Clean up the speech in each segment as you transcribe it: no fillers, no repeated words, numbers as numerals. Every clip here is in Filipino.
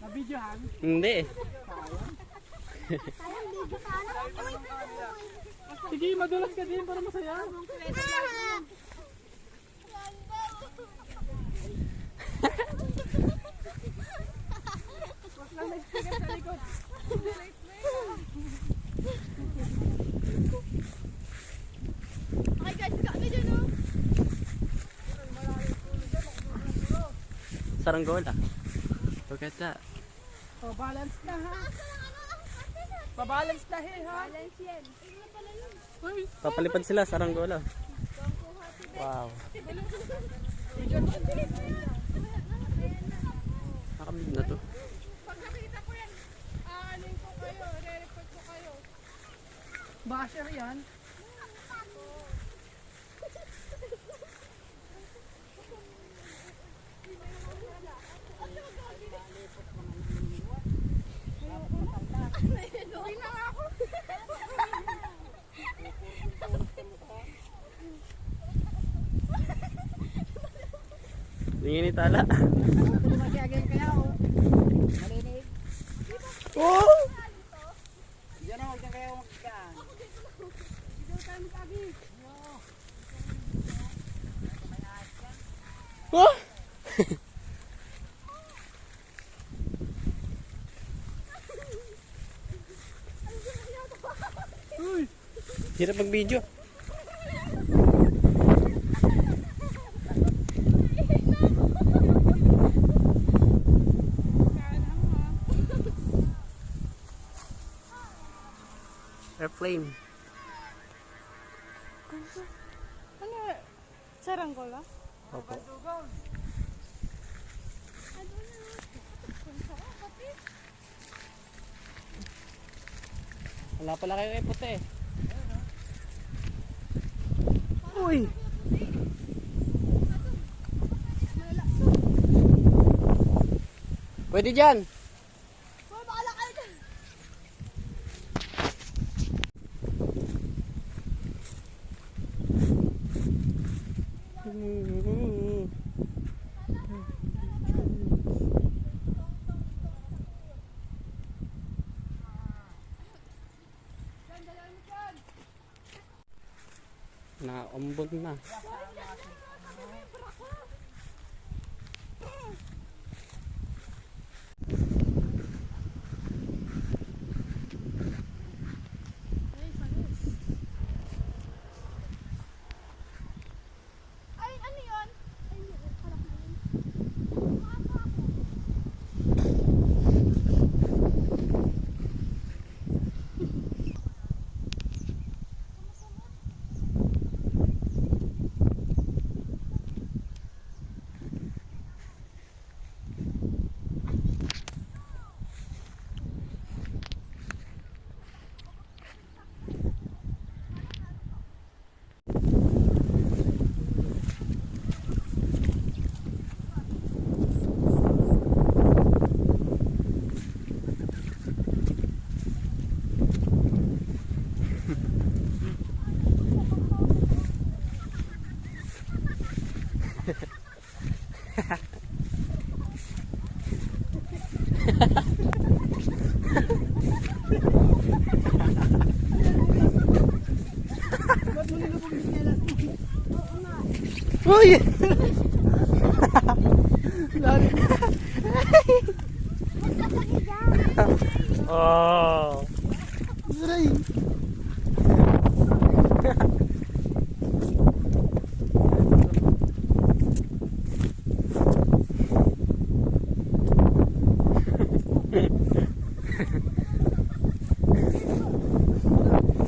Nabidyohan? Hindi. Sige, madulas ka din para masaya. Saranggola. Look at that. Oh, balance na ha. Pabalance na ha. Papalipad sila, saranggola. Wow. Nakamig na to. Pagkakita ko yan, aanin ko kayo, re-report ko kayo. Basher yan. Tingin ni Tala. Lumagyagan kaya o. Malinig. Oh! Diyan o, diyan kaya o magkaan. Oh! Hirap mag-video. Airplane. Ano? Saranggola? Opo. Wala pala kayo kay puti. Uy! Pwede dyan. Naumbog na. Ay, ano yun? Ay, harap mo yun. Ba't mo nilubog yung sinelas mo? Uy! Lari. Oh! Aray.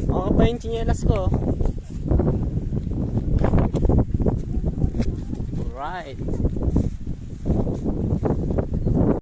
Oo pa yung tsinelas ko. Right.